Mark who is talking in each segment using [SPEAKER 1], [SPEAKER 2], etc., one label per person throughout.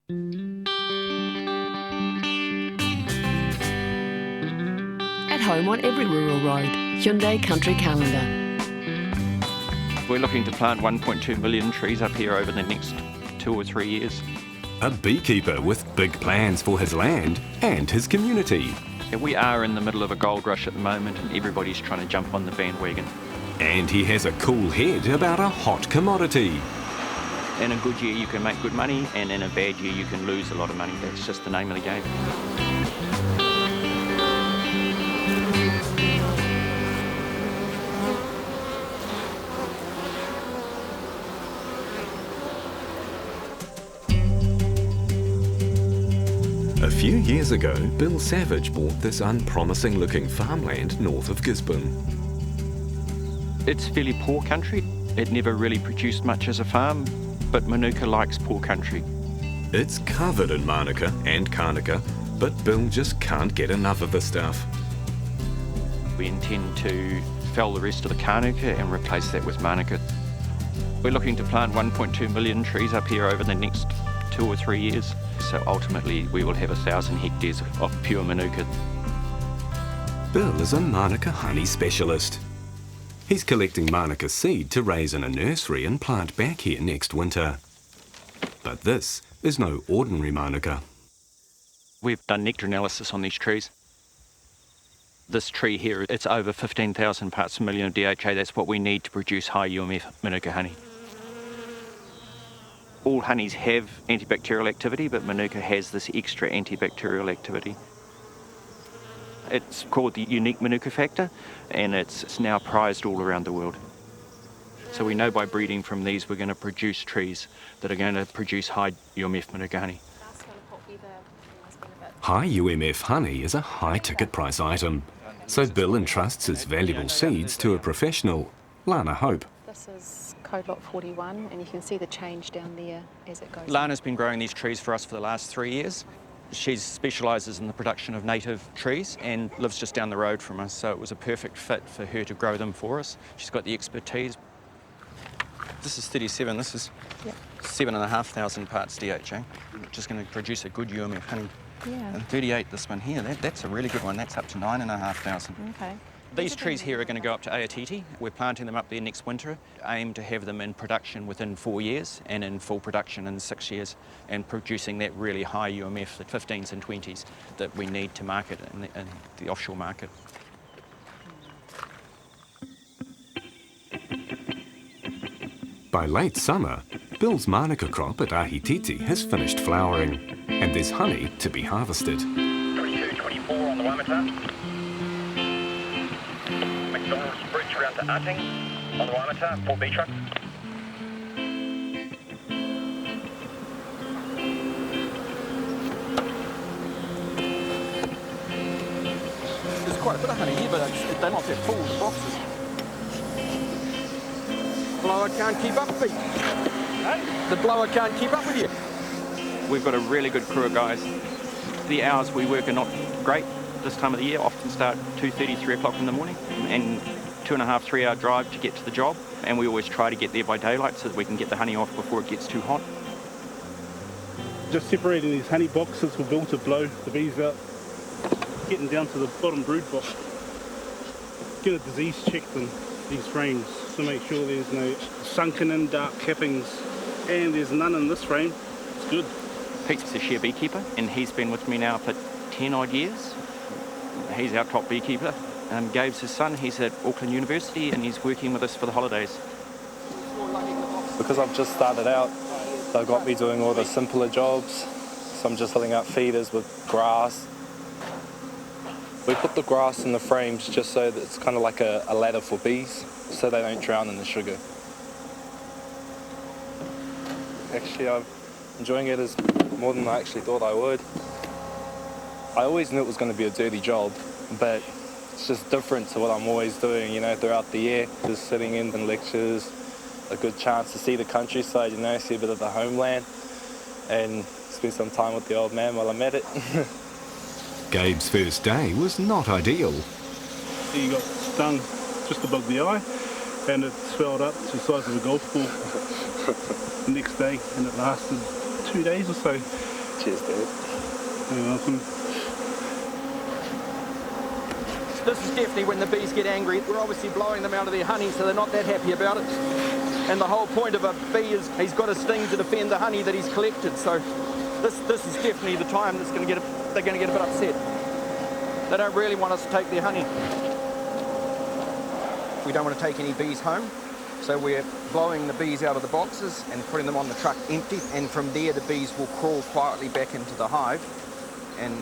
[SPEAKER 1] At home on every rural road, Hyundai Country Calendar.
[SPEAKER 2] We're looking to plant 1.2 million trees up here over the next 2 or 3 years.
[SPEAKER 3] A beekeeper with big plans for his land and his community.
[SPEAKER 2] We are in the middle of a gold rush at the moment and everybody's trying to jump on the bandwagon.
[SPEAKER 3] And he has a cool head about a hot commodity.
[SPEAKER 2] In a good year you can make good money, and in a bad year you can lose a lot of money. That's just the name of the game.
[SPEAKER 3] A few years ago, Bill Savage bought this unpromising looking farmland north of Gisborne.
[SPEAKER 2] It's fairly poor country. It never really produced much as a farm, but Manuka likes poor country.
[SPEAKER 3] It's covered in Manuka and Kānuka, but Bill just can't get enough of the stuff.
[SPEAKER 2] We intend to fell the rest of the Kānuka and replace that with Manuka. We're looking to plant 1.2 million trees up here over the next 2 or 3 years. So ultimately we will have 1,000 hectares of pure Manuka.
[SPEAKER 3] Bill is a Manuka honey specialist. He's collecting Manuka seed to raise in a nursery and plant back here next winter. But this is no ordinary Manuka.
[SPEAKER 2] We've done nectar analysis on these trees. This tree here, it's over 15,000 parts per million of DHA. That's what we need to produce high UMF Manuka honey. All honeys have antibacterial activity, but Manuka has this extra antibacterial activity. It's called the unique Manuka factor, and it's now prized all around the world. So we know by breeding from these we're going to produce trees that are going to produce high UMF Manuka honey.
[SPEAKER 3] High UMF honey is a high ticket price item, so Bill entrusts his valuable seeds to a professional, Lana Hope.
[SPEAKER 4] This is code lot 41, and you can see the change down there as it goes.
[SPEAKER 2] Lana's been growing these trees for us for the last 3 years. She specialises in the production of native trees and lives just down the road from us, so it was a perfect fit for her to grow them for us. She's got the expertise. This is 37, this is 7,500 parts DHA, which is going to produce a good UMF honey.
[SPEAKER 4] Yeah.
[SPEAKER 2] And 38, this one here, that's a really good one. That's up to 9,500.
[SPEAKER 4] Okay.
[SPEAKER 2] These trees here are going to go up to Aotiti. We're planting them up there next winter. Aim to have them in production within 4 years and in full production in 6 years, and producing that really high UMF, the 15s and 20s, that we need to market in the offshore market.
[SPEAKER 3] By late summer, Bill's Manuka crop at Ahititi has finished flowering, and there's honey to be harvested.
[SPEAKER 5] 22, 24 on the Waimata. McDonald's bridge around to Arting on the Waimata, 4 B trucks.
[SPEAKER 2] There's quite a bit of honey here, but they're not that full, the boxes. Blower can't keep up with me. The blower can't keep up with you. We've got a really good crew of guys. The hours we work are not great this time of the year, often start 2:30, 3 o'clock in the morning, and 2.5, 3 hour drive to get to the job. And we always try to get there by daylight so that we can get the honey off before it gets too hot.
[SPEAKER 6] Just separating these honey boxes for Bill to blow the bees out, getting down to the bottom brood box. Get a disease checked in these frames to make sure there's no sunken in dark cappings, and there's none in this frame. It's good.
[SPEAKER 2] Pete's a share beekeeper, and he's been with me now for 10 odd years. He's our top beekeeper. Gabe's his son. He's at Auckland University and he's working with us for the holidays.
[SPEAKER 7] Because I've just started out, they've got me doing all the simpler jobs. So I'm just filling out feeders with grass. We put the grass in the frames just so that it's kind of like a ladder for bees, so they don't drown in the sugar. Actually, I'm enjoying it as more than I actually thought I would. I always knew it was going to be a dirty job, but it's just different to what I'm always doing, you know, throughout the year. Just sitting in lectures, a good chance to see the countryside, you know, see a bit of the homeland, and spend some time with the old man while I'm at it.
[SPEAKER 3] Gabe's first day was not ideal.
[SPEAKER 6] He got stung just above the eye, and it swelled up to the size of a golf ball the next day, and it lasted 2 days or so.
[SPEAKER 7] Cheers, Dad.
[SPEAKER 6] You're welcome.
[SPEAKER 2] This is definitely when the bees get angry. We're obviously blowing them out of their honey, so they're not that happy about it. And the whole point of a bee is he's got a sting to defend the honey that he's collected. So this is definitely the time that's going to get they're going to get a bit upset. They don't really want us to take their honey. We don't want to take any bees home, so we're blowing the bees out of the boxes and putting them on the truck empty. And from there, the bees will crawl quietly back into the hive, and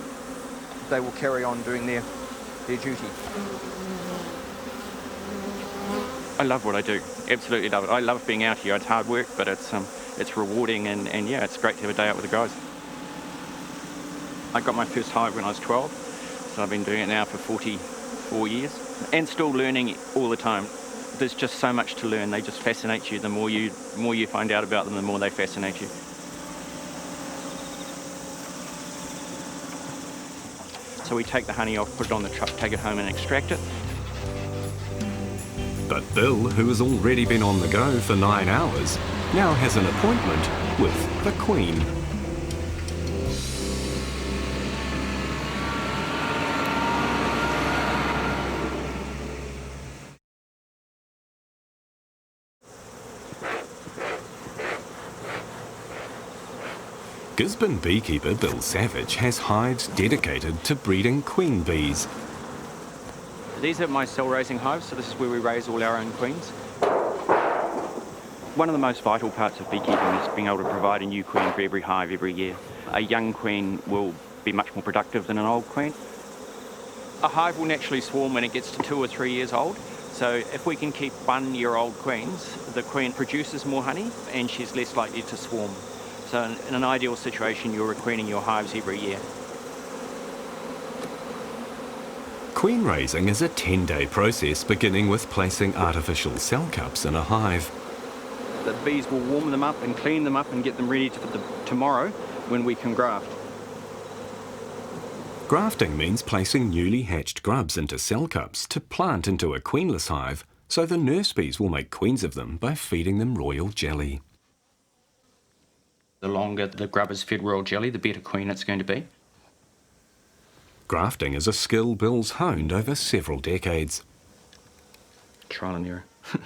[SPEAKER 2] they will carry on doing their duty. I love what I do. Absolutely love it. I love being out here. It's hard work, but it's rewarding, and yeah, it's great to have a day out with the guys. I got my first hive when I was 12, so I've been doing it now for 44 years, and still learning all the time. There's just so much to learn. They just fascinate you. The more you find out about them, the more they fascinate you. So we take the honey off, put it on the truck, take it home and extract it.
[SPEAKER 3] But Bill, who has already been on the go for 9 hours, now has an appointment with the Queen. Gisborne beekeeper Bill Savage has hives dedicated to breeding queen bees.
[SPEAKER 2] These are my cell raising hives, so this is where we raise all our own queens. One of the most vital parts of beekeeping is being able to provide a new queen for every hive every year. A young queen will be much more productive than an old queen. A hive will naturally swarm when it gets to 2 or 3 years old. So if we can keep 1-year-old queens, the queen produces more honey and she's less likely to swarm. So in an ideal situation, you're requeening your hives every year.
[SPEAKER 3] Queen raising is a 10-day process, beginning with placing artificial cell cups in a hive.
[SPEAKER 2] The bees will warm them up and clean them up and get them ready for tomorrow when we can graft.
[SPEAKER 3] Grafting means placing newly hatched grubs into cell cups to plant into a queenless hive, so the nurse bees will make queens of them by feeding them royal jelly.
[SPEAKER 2] The longer the grub is fed royal jelly, the better queen it's going to be.
[SPEAKER 3] Grafting is a skill Bill's honed over several decades.
[SPEAKER 2] Trial and error. You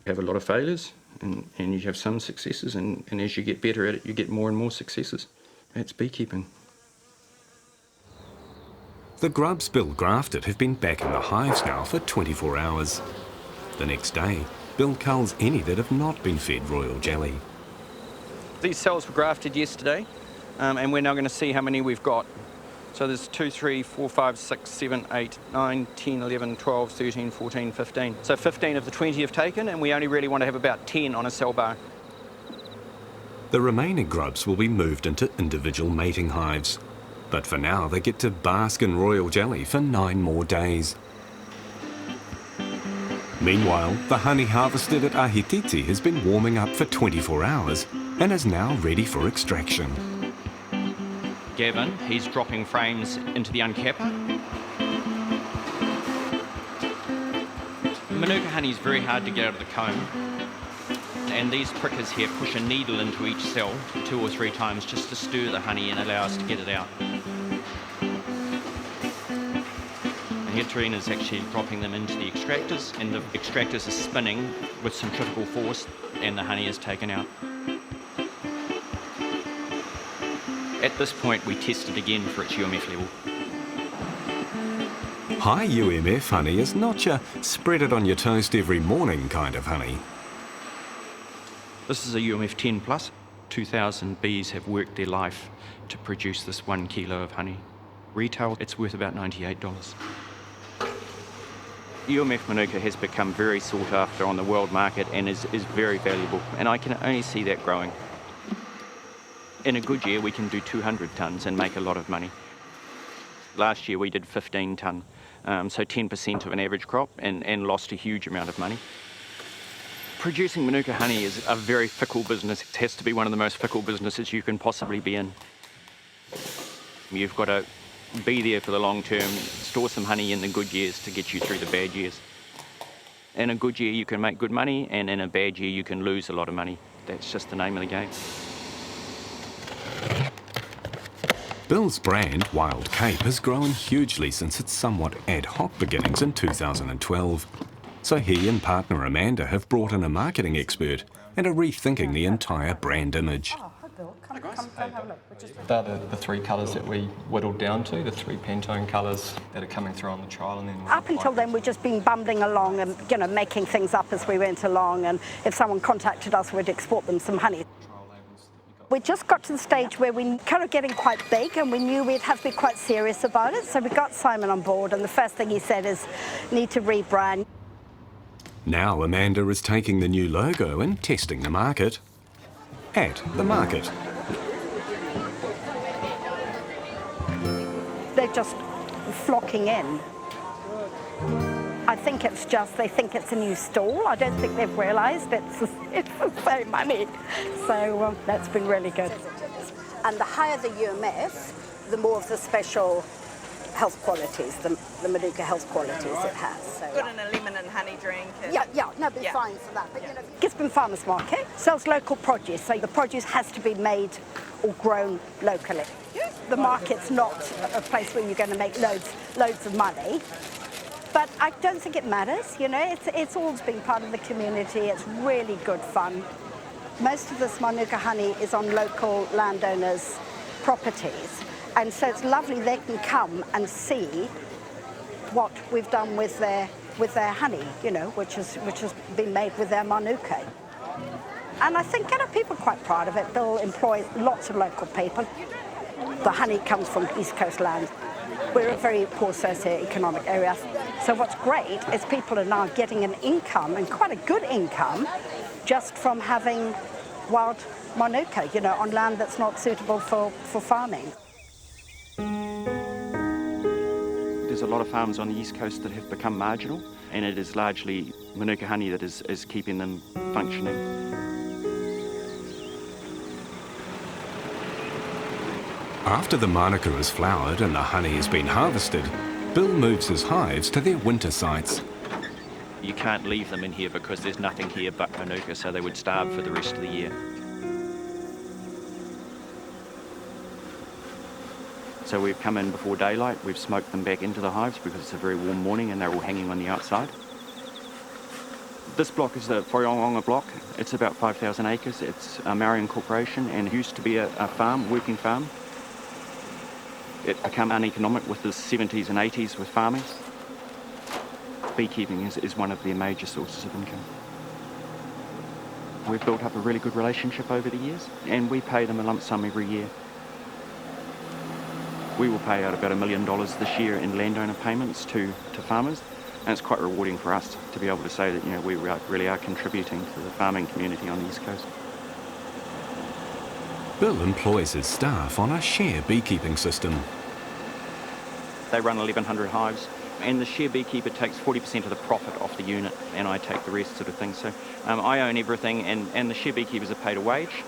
[SPEAKER 2] have a lot of failures and you have some successes, and as you get better at it, you get more and more successes. That's beekeeping.
[SPEAKER 3] The grubs Bill grafted have been back in the hives now for 24 hours. The next day, Bill culls any that have not been fed royal jelly.
[SPEAKER 2] These cells were grafted yesterday, and we're now going to see how many we've got. So there's 2, 3, 4, 5, 6, 7, 8, 9, 10, 11, 12, 13, 14, 15. So 15 of the 20 have taken, and we only really want to have about 10 on a cell bar.
[SPEAKER 3] The remaining grubs will be moved into individual mating hives. But for now, they get to bask in royal jelly for 9 more days. Meanwhile, the honey harvested at Ahititi has been warming up for 24 hours and is now ready for extraction.
[SPEAKER 2] Gavin, he's dropping frames into the uncapper. Manuka honey is very hard to get out of the comb, and these prickers here push a needle into each cell 2 or 3 times just to stir the honey and allow us to get it out. Here Tarina's actually dropping them into the extractors, and the extractors are spinning with centrifugal force and the honey is taken out. At this point, we test it again for its UMF level.
[SPEAKER 3] High UMF honey is not your spread it on your toast every morning kind of honey.
[SPEAKER 2] This is a UMF 10 plus. 2,000 bees have worked their life to produce this 1 kilo of honey. Retail, it's worth about $98. UMF Manuka has become very sought after on the world market and is very valuable, and I can only see that growing. In a good year, we can do 200 tonnes and make a lot of money. Last year, we did 15 tonne, so 10% of an average crop, and lost a huge amount of money. Producing Manuka honey is a very fickle business. It has to be one of the most fickle businesses you can possibly be in. You've got to be there for the long term, store some honey in the good years to get you through the bad years. In a good year, you can make good money, and in a bad year, you can lose a lot of money. That's just the name of the game.
[SPEAKER 3] Bill's brand, WildCape, has grown hugely since its somewhat ad hoc beginnings in 2012. So he and partner Amanda have brought in a marketing expert and are rethinking the entire brand image.
[SPEAKER 8] They're the three colours that we whittled down to, the three Pantone colours that are coming through on the trial. And then
[SPEAKER 9] up until then, we'd just been bumbling along and, you know, making things up as we went along, and if someone contacted us, we'd export them some honey. We just got to the stage where we kind of getting quite big, and we knew we'd have to be quite serious about it, so we got Simon on board, and the first thing he said is, need to rebrand.
[SPEAKER 3] Now Amanda is taking the new logo and testing the market. At the market.
[SPEAKER 9] They're just flocking in. I think it's just, they think it's a new stall. I don't think they've realised it's the same money. So that's been really good. And the higher the UMF, the more of the special health qualities, the Manuka health qualities it has. So,
[SPEAKER 10] good in a lemon and honey drink. And
[SPEAKER 9] no, be fine for that. But you know, Gisborne Farmers Market sells local produce, so the produce has to be made or grown locally. The market's not a place where you're going to make loads of money. But I don't think it matters, you know, it's always been part of the community, it's really good fun. Most of this Manuka honey is on local landowners' properties, and so it's lovely they can come and see what we've done with their honey, you know, which has been made with their Manuka. And I think, you know, people are quite proud of it. They'll employ lots of local people. The honey comes from East Coast land. We're a very poor socio-economic area. So what's great is people are now getting an income, and quite a good income, just from having wild Manuka, you know, on land that's not suitable for farming.
[SPEAKER 2] There's a lot of farms on the East Coast that have become marginal, and it is largely Manuka honey that is keeping them functioning.
[SPEAKER 3] After the Manuka is flowered and the honey has been harvested, Bill moves his hives to their winter sites.
[SPEAKER 2] You can't leave them in here because there's nothing here but Manuka, so they would starve for the rest of the year. So we've come in before daylight, we've smoked them back into the hives because it's a very warm morning and they're all hanging on the outside. This block is the Whareongonga block. It's about 5,000 acres. It's a Maori corporation and used to be a farm, working farm. It became uneconomic with the 70s and 80s with farming. Beekeeping is one of their major sources of income. We've built up a really good relationship over the years, and we pay them a lump sum every year. We will pay out about $1 million this year in landowner payments to farmers, and it's quite rewarding for us to be able to say that, you know, we really are contributing to the farming community on the East Coast.
[SPEAKER 3] Bill employs his staff on a share beekeeping system.
[SPEAKER 2] They run 1,100 hives, and the share beekeeper takes 40% of the profit off the unit, and I take the rest sort of thing. So I own everything, and the share beekeepers are paid a wage.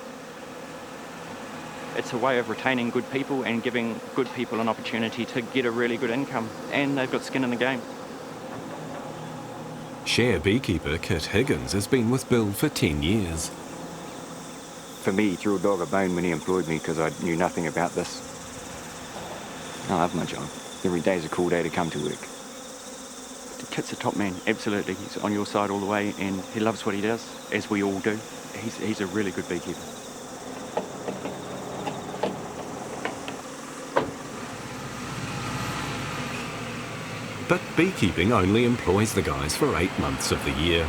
[SPEAKER 2] It's a way of retaining good people and giving good people an opportunity to get a really good income, and they've got skin in the game.
[SPEAKER 3] Share beekeeper Kit Higgins has been with Bill for 10 years.
[SPEAKER 11] For me, he threw a dog a bone when he employed me because I knew nothing about this. I love my job. Every day's a cool day to come to work.
[SPEAKER 2] Kit's a top man, absolutely. He's on your side all the way, and he loves what he does, as we all do. He's a really good beekeeper.
[SPEAKER 3] But beekeeping only employs the guys for 8 months of the year.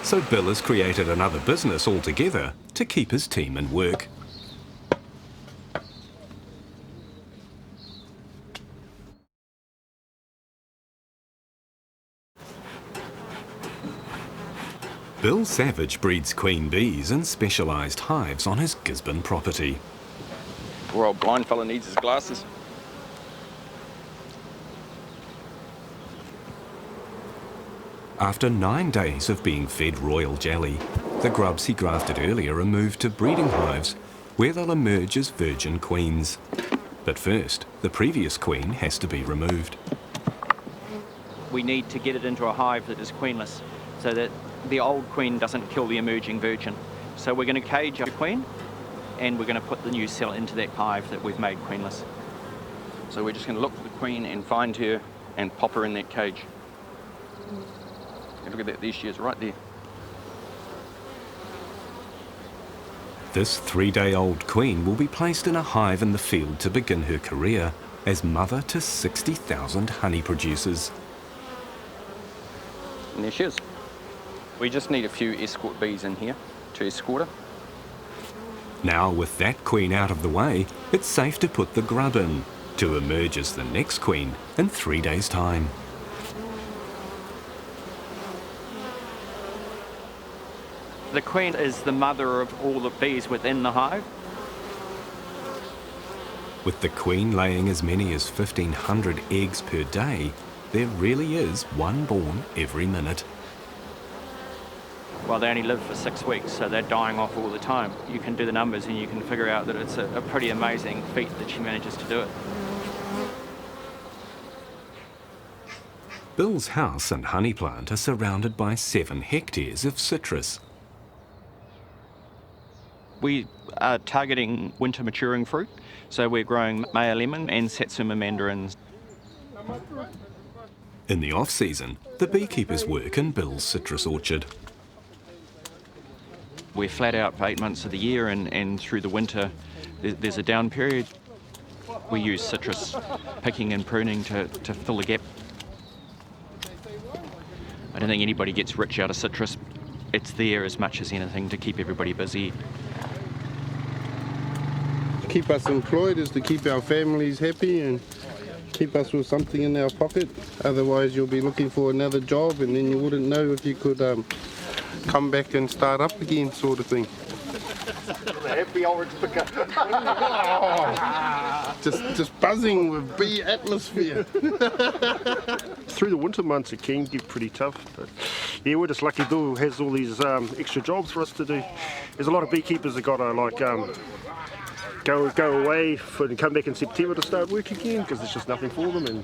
[SPEAKER 3] So Bill has created another business altogether to keep his team in work. Bill Savage breeds queen bees in specialised hives on his Gisborne property.
[SPEAKER 2] Poor old blind fella needs his glasses.
[SPEAKER 3] After 9 days of being fed royal jelly, the grubs he grafted earlier are moved to breeding hives, where they'll emerge as virgin queens. But first, the previous queen has to be removed.
[SPEAKER 2] We need to get it into a hive that is queenless, so that the old queen doesn't kill the emerging virgin. So we're going to cage a queen, and we're going to put the new cell into that hive that we've made queenless. So we're just going to look for the queen and find her and pop her in that cage. And look at that, there she is right there.
[SPEAKER 3] This 3-day-old queen will be placed in a hive in the field to begin her career as mother to 60,000 honey producers.
[SPEAKER 2] And there she is. We just need a few escort bees in here to escort her.
[SPEAKER 3] Now, with that queen out of the way, it's safe to put the grub in, to emerge as the next queen in 3 days' time.
[SPEAKER 2] The queen is the mother of all the bees within the hive.
[SPEAKER 3] With the queen laying as many as 1,500 eggs per day, there really is one born every minute.
[SPEAKER 2] Well, they only live for 6 weeks, so they're dying off all the time. You can do the numbers and you can figure out that it's a pretty amazing feat that she manages to do it.
[SPEAKER 3] Bill's house and honey plant are surrounded by 7 hectares of citrus.
[SPEAKER 2] We are targeting winter maturing fruit, so we're growing Maya lemon and Satsuma mandarins.
[SPEAKER 3] In the off-season, the beekeepers work in Bill's citrus orchard.
[SPEAKER 2] We're flat out for 8 months of the year, and through the winter there's a down period. We use citrus picking and pruning to fill the gap. I don't think anybody gets rich out of citrus. It's there as much as anything to keep everybody busy.
[SPEAKER 6] To keep us employed is to keep our families happy and keep us with something in our pocket. Otherwise you'll be looking for another job and then you wouldn't know if you could come back and start up again, sort of thing.
[SPEAKER 12] Happy orange picker.
[SPEAKER 6] Just buzzing with bee atmosphere.
[SPEAKER 12] Through the winter months it can get pretty tough, but yeah, we're just lucky Bill has all these extra jobs for us to do. There's a lot of beekeepers that got to like go away and come back in September to start work again because there's just nothing for them, and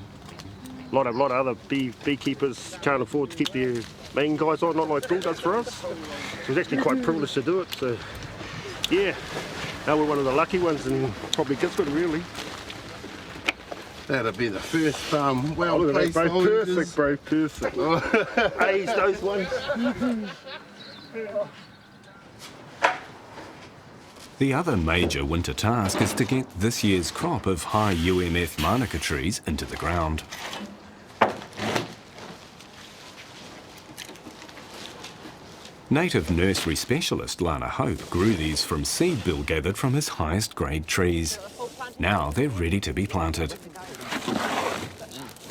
[SPEAKER 12] a lot of other beekeepers can't afford to keep their main guys on, not like Bill does for us. So it's actually quite privileged to do it. So yeah, now we're one of the lucky ones and probably Gisborne really.
[SPEAKER 6] That'll be the first well
[SPEAKER 12] look at
[SPEAKER 6] placed
[SPEAKER 12] that, bro.
[SPEAKER 6] oranges.
[SPEAKER 12] Perfect, bro, perfect. A's those ones.
[SPEAKER 3] The other major winter task is to get this year's crop of high UMF Manuka trees into the ground. Native nursery specialist Lana Hope grew these from seed Bill gathered from his highest grade trees. Now they're ready to be planted.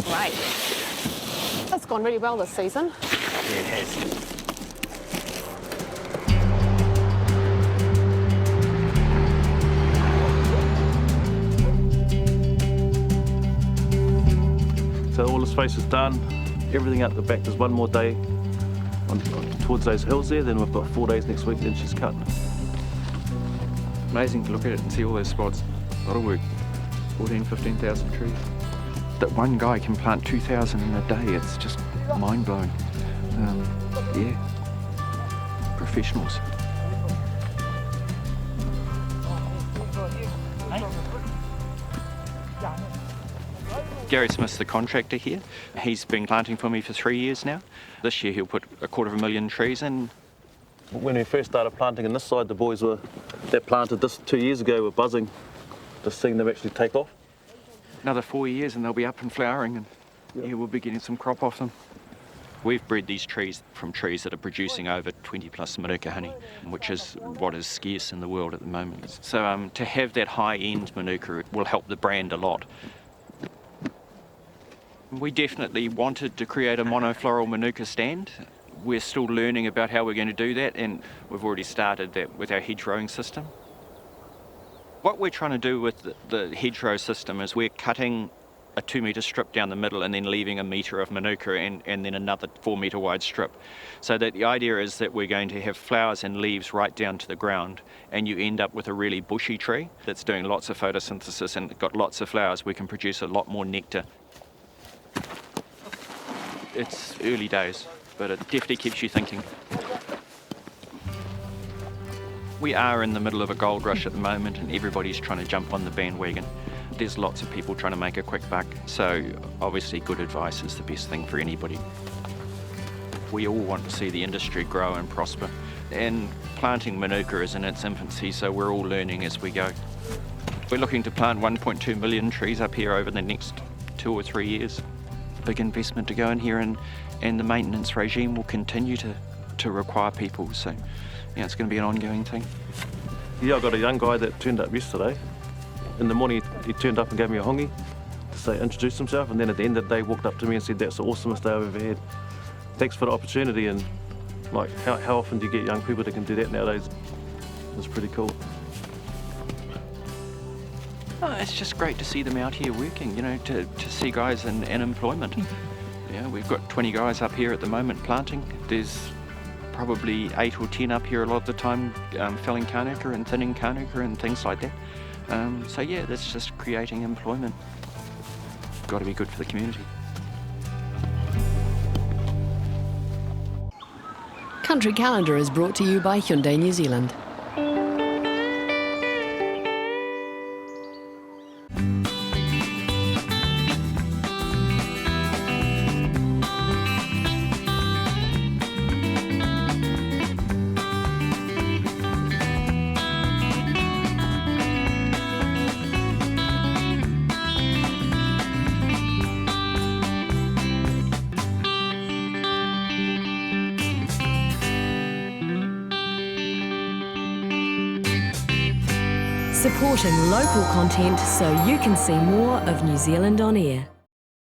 [SPEAKER 4] Great. That's gone really well this season.
[SPEAKER 2] Yeah, it has.
[SPEAKER 12] So all the space is done. Everything out the back. There's one more day towards those hills there. Then we've got 4 days next week. Then she's cut.
[SPEAKER 2] Amazing to look at it and see all those spots. A lot of work. 15,000 trees. That one guy can plant 2,000 in a day. It's just mind-blowing. Yeah. Professionals. Gary Smith's the contractor here. He's been planting for me for 3 years now. This year he'll put 250,000 trees in.
[SPEAKER 12] When we first started planting on this side, the boys that planted this 2 years ago were buzzing, just seeing them actually take off.
[SPEAKER 2] Another 4 years and they'll be up and flowering, and yeah, we'll be getting some crop off them. We've bred these trees from trees that are producing over 20 plus Manuka honey, which is what is scarce in the world at the moment. So to have that high-end Manuka, it will help the brand a lot. We definitely wanted to create a monofloral Manuka stand. We're still learning about how we're going to do that, and we've already started that with our hedgerowing system. What we're trying to do with the hedgerow system is we're cutting a 2 metre strip down the middle and then leaving a metre of Manuka and then another 4 metre wide strip. So that the idea is that we're going to have flowers and leaves right down to the ground, and you end up with a really bushy tree that's doing lots of photosynthesis and got lots of flowers. We can produce a lot more nectar. It's early days, but it definitely keeps you thinking. We are in the middle of a gold rush at the moment and everybody's trying to jump on the bandwagon. There's lots of people trying to make a quick buck, so obviously good advice is the best thing for anybody. We all want to see the industry grow and prosper, and planting Manuka is in its infancy, so we're all learning as we go. We're looking to plant 1.2 million trees up here over the next 2 or 3 years. Big investment to go in here, and the maintenance regime will continue to require people, so yeah, it's going to be an ongoing thing.
[SPEAKER 13] Yeah, I got a young guy that turned up yesterday. In the morning he turned up and gave me a hongi to say, introduce himself, and then at the end of the day walked up to me and said, that's the awesomest day I've ever had. Thanks for the opportunity, and like how often do you get young people that can do that nowadays? It's pretty cool.
[SPEAKER 2] Oh, it's just great to see them out here working, you know, to see guys in employment. Yeah, we've got 20 guys up here at the moment planting. There's probably 8 or 10 up here a lot of the time felling Manuka and thinning Manuka and things like that. So yeah, that's just creating employment. Got to be good for the community.
[SPEAKER 1] Country Calendar is brought to you by Hyundai New Zealand.
[SPEAKER 14] Supporting local content so you can see more of New Zealand on air.